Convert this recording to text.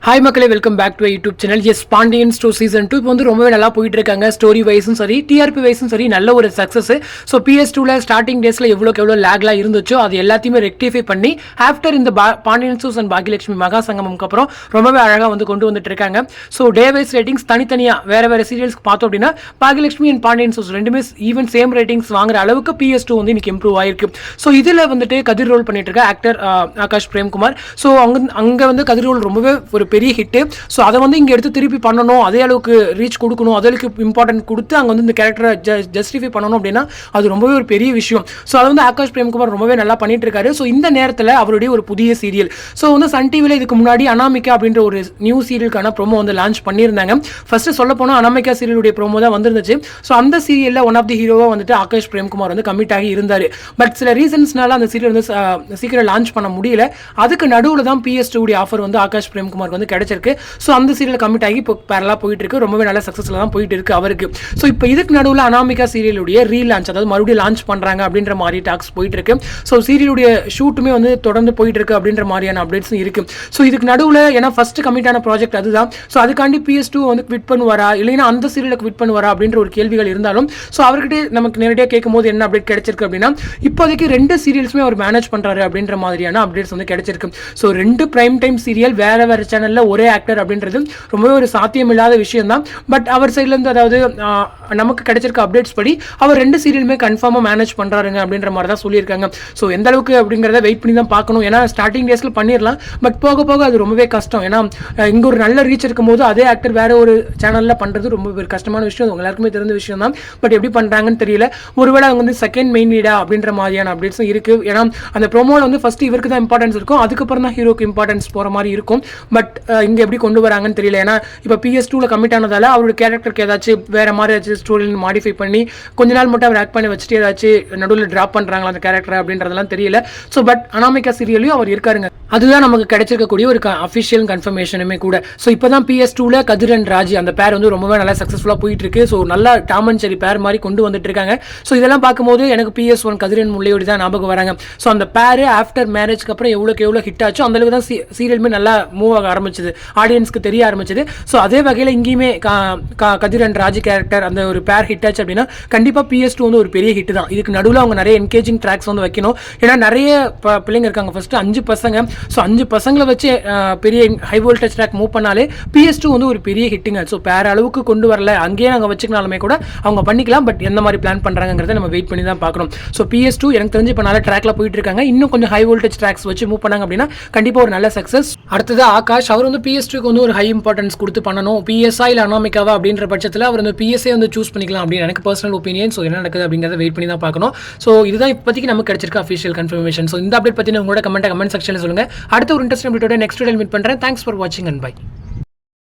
Hi மக்களே, welcome back to YouTube channel. Yes, Pandian store season 2 இப்போ வந்து ரொம்பவே நல்லா போயிட்டு இருக்காங்க. ஸ்டோரி வைஸும் சரி, டிஆர்பி வைஸும் சரி, நல்ல ஒரு சக்ஸஸ். ஸோ PS2ல ஸ்டார்டிங் டேஸில் எவ்வளோக்கு எவ்வளோ லேக்லாம் இருந்துச்சோ அது எல்லாத்தையுமே ரெக்டிஃபை பண்ணி ஆஃப்டர் இந்த பாண்டியன் ஸ்டோர்ஸ் அண்ட் பாகியலட்சுமி மகா சங்கமம்க்கு அப்புறம் ரொம்பவே அழகாக வந்து கொண்டு வந்துட்டு இருக்காங்க. ஸோ டே வைஸ் ரேட்டிங்ஸ் தனித்தனியாக வேறு சீரியல்ஸ்க்கு பார்த்தோம் அப்படின்னா பாகியலட்சுமி அண்ட் பாண்டியன் ஸ்டோர்ஸ் ரெண்டுமே ஈவன் சேம் ரேட்டிங்ஸ் வாங்குற அளவுக்கு PS2 வந்து இன்னைக்கு இம்ப்ரூவ் ஆயிருக்கு. ஸோ இதில் வந்துட்டு கதிர் ரோல் பண்ணிட்டு இருக்க ஆக்டர் ஆகாஷ் பிரேம்குமார். ஸோ அங்கே வந்து கதிர் ரோல் ரொம்பவே ஒரு பெரிய ஹிட்டு. ஸோ அதை வந்து இங்கே எடுத்து திருப்பி பண்ணணும், அதே அளவுக்கு ரீச் கொடுக்கணும், அதற்கு இம்பார்ட்டன்ட் கொடுத்து அங்கே வந்து இந்த கேரக்டரை ஜஸ்டிஃபை பண்ணணும் அப்படின்னா அது ரொம்பவே ஒரு பெரிய விஷயம். ஸோ அதை வந்து ஆகாஷ் பிரேம்குமார் ரொம்பவே நல்லா பண்ணிட்டு இருக்காரு. ஸோ இந்த நேரத்தில் அவருடைய ஒரு புதிய சீரியல், ஸோ வந்து சன் டிவியில் இதுக்கு முன்னாடி அனாமிகா அப்படின்ற ஒரு நியூ சீரியலுக்கான ப்ரோமோ வந்து லான்ச் பண்ணியிருந்தாங்க. ஃபர்ஸ்ட் சொல்ல போனால் அனாமிகா சீரியலுடைய ப்ரோமோ தான் வந்துருந்துச்சு. ஸோ அந்த சீரியலில் ஒன் ஆஃப் தி ஹீரோவாக வந்துட்டு ஆகாஷ் பிரேம்குமார் வந்து கமிட் ஆகி இருந்தார். பட் சில ரீசன்ஸ்னால அந்த சீரியல் வந்து சீக்கிரம் லான்ச் பண்ண முடியல. அதுக்கு நடுவில் தான் PS2 ஆஃபர் வந்து ஆகாஷ் பிரேம்குமார் வந்து கிடைச்சிருக்கு. ஸோ அந்த சீரியல் கமிட் ஆகி இப்போ பேரலாக போயிட்டு இருக்கு, ரொம்பவே நல்ல சக்ஸஸ்ல தான் போயிட்டு இருக்கு அவருக்கு. ஸோ இப்போ இதுக்கு நடுவில் அனாமிகா சீரியலுடைய ரீலான்ச், அதாவது மறுபடியும் லான்ச் பண்றாங்க அப்படின்ற மாதிரி டாக்ஸ் போயிட்டு இருக்கு. ஸோ சீரியலுடைய ஷூட்டுமே வந்து தொடர்ந்து போயிட்டு இருக்கு அப்படின்ற மாதிரியான அப்டேட்ஸும் இருக்கு. ஸோ இதுக்கு நடுவில் ஏன்னா ஃபர்ஸ்ட் கமிட் ஆன ப்ராஜெக்ட் அதுதான். ஸோ அதுக்காண்டி PS2 வந்து குவிட் பண்ணுவாரா இல்லைன்னா அந்த சீரியலுக்கு குவிட் பண்ணுவாரா அப்படின்ற ஒரு கேள்விகள் இருந்தாலும் ஸோ அவர்கிட்ட நமக்கு நேரடியாக கேட்கும் போது என்ன அப்டேட் கிடைச்சிருக்கு அப்படின்னா இப்போதைக்கு 2 சீரியல்ஸுமே அவர் மேனேஜ் பண்றாரு அப்படின்ற மாதிரியான அப்டேட்ஸ் வந்து கிடைச்சிருக்கு. ஸோ 2 பிரைம் டைம் சீரியல் வேற சேனல்ல ஒரே ஆக்டர் அப்படின்றது ரொம்பவே ஒரு சாத்தியமில்லாத விஷயம் தான். பட் அவர் சைட்லேருந்து அதாவது நமக்கு கிடைச்சிருக்க அப்டேட்ஸ் படி அவர் 2 சீரியலுமே கன்ஃபார்மாக மேனேஜ் பண்ணுறாருங்க அப்படின்ற மாதிரி தான் சொல்லியிருக்காங்க. ஸோ எந்த அளவுக்கு அப்படிங்கிறத வெயிட் பண்ணி தான் பார்க்கணும். ஏன்னா ஸ்டார்டிங் டேஸில் பண்ணிடலாம், பட் போக போக அது ரொம்பவே கஷ்டம். ஏன்னா இங்கே ஒரு நல்ல ரீச் இருக்கும் போது அதே ஆக்டர் வேற ஒரு சேனலில் பண்ணுறது ரொம்ப ஒரு கஷ்டமான விஷயம். அது எல்லாருக்குமே தெரிஞ்ச விஷயம் தான். பட் எப்படி பண்ணுறாங்கன்னு தெரியல. ஒருவேளை அவங்க வந்து செகண்ட் மெயின் லீடா அப்படின்ற மாதிரியான அப்டேட்ஸும் இருக்கு. ஏன்னா அந்த ப்ரோமோவில் வந்து ஃபர்ஸ்ட் இவருக்கு தான் இம்பார்ட்டன்ஸ் இருக்கும், அதுக்கப்புறம் தான் ஹீரோக்கு இம்பார்ட்டன்ஸ் போகிற மாதிரி இருக்கும். பட் இங்கே எப்படி கொண்டு வராங்கன்னு தெரியல. ஏன்னா இப்போ PS2ல கமிட் ஆனதால அவரோட கேரக்டருக்கு ஏதாச்சும் வேற மாதிரி ஏதாச்சும் ஸ்டோரி மாடிஃபை பண்ணி கொஞ்ச நாள் மட்டும் அவர் ஆக்ட் பண்ணி வச்சுட்டு ஏதாச்சும் நடுவில் டிராப் பண்றாங்களா அந்த கேரக்டர் அப்படின்றதெல்லாம் தெரியல. ஸோ பட் அனாமிகா சீரியலையும் அவர் இருக்காருங்க. அதுதான் நமக்கு கிடைச்சிருக்கக்கூடிய ஒரு அஃபிஷியல் கன்ஃபர்மேஷனுமே கூட. ஸோ இப்போதான் PS2ல கதிர் அண்ட் ராஜி அந்த பேர் வந்து ரொம்பவே நல்லா சக்ஸஸ்ஃபுல்லாக போயிட்டு இருக்கு. ஸோ நல்லா டாம் அண்ட் ஜெர்ரி பேர் மாதிரி கொண்டு வந்துட்டு இருக்காங்க. ஸோ இதெல்லாம் பார்க்கும்போது எனக்கு PS1 கதிரன் முல்லையோடி தான் ஞாபகம் வராங்க. ஸோ அந்த பேர் ஆஃப்டர் மேரேஜ்க்கு அப்புறம் எவ்வளோ ஹிட் ஆச்சோ அந்த அளவுக்கு தான் சீரியலுமே நல்லா மூவ் ஆக ஆரம்பிச்சது, ஆடியன்ஸ்க்கு தெரிய ஆரம்பிச்சது. ஸோ அதே வகையில் இங்கேயுமே கதிர் அண்ட் ராஜி கேரக்டர் அந்த ஒரு பேர் ஹிட் ஆச்சு அப்படின்னா கண்டிப்பாக PS2 வந்து ஒரு பெரிய ஹிட் தான். இதுக்கு நடுவில் அவங்க நிறைய என்கேஜிங் ட்ராக்ஸ் வந்து வைக்கணும். ஏன்னா நிறைய பிள்ளைங்க இருக்காங்க. ஃபர்ஸ்ட் 5 பசங்க. ஸோ 5 பசங்களை வச்சு பெரிய ஹை வோல்டேஜ் ட்ராக் மூவ் பண்ணாலே PS2 வந்து ஒரு பெரிய ஹிட்டுங்க. ஸோ பேர் அளவுக்கு கொண்டு வரல, அங்கேயே நாங்கள் வச்சுக்கினாலுமே கூட அவங்க பண்ணிக்கலாம். பட் எந்த மாதிரி பிளான் பண்ணுறாங்கிறத நம்ம வெயிட் பண்ணி தான் பார்க்கணும். ஸோ PS2 எனக்கு தெரிஞ்சு இப்போ நல்ல ட்ராக்ல போயிட்டு இருக்காங்க. இன்னும் கொஞ்சம் ஹை வோல்டேஜ் ட்ராக்ஸ் வச்சு மூவ் பண்ணாங்க அப்படின்னா கண்டிப்பாக ஒரு நல்ல சக்ஸஸ். அடுத்தது ஆகாஷ், அவர் வந்து PS2க்கு வந்து ஒரு ஹை இம்பார்ட்டன்ஸ் கொடுத்து பண்ணணும். PSA இல்லை அனாமிகாவா அப்படின்ற பட்சத்தில் அவர் வந்து PSA வந்து சூஸ் பண்ணிக்கலாம் அப்படின்னு எனக்கு பர்சனல் ஒப்பீனியன். ஸோ என்ன நடக்குது அப்படிங்கிறத வெயிட் பண்ணி தான் பார்க்கணும். ஸோ இதுதான் இப்போதைக்கு நமக்கு கிடைச்சிருக்க அஃபிஷியல் கன்ஃபர்மேஷன். ஸோ இந்த அப்டேட் பற்றி உங்களோட கமெண்ட் செக்ஷனில் சொல்லுங்கள். அடுத்த ஒரு இன்ட்ரெஸ்டிங் அப்டேட்டோட நெக்ஸ்ட் வீடியோவில் மீட் பண்ணுறேன். தேங்க்ஸ் ஃபார் வாட்சிங் அண்ட் பை.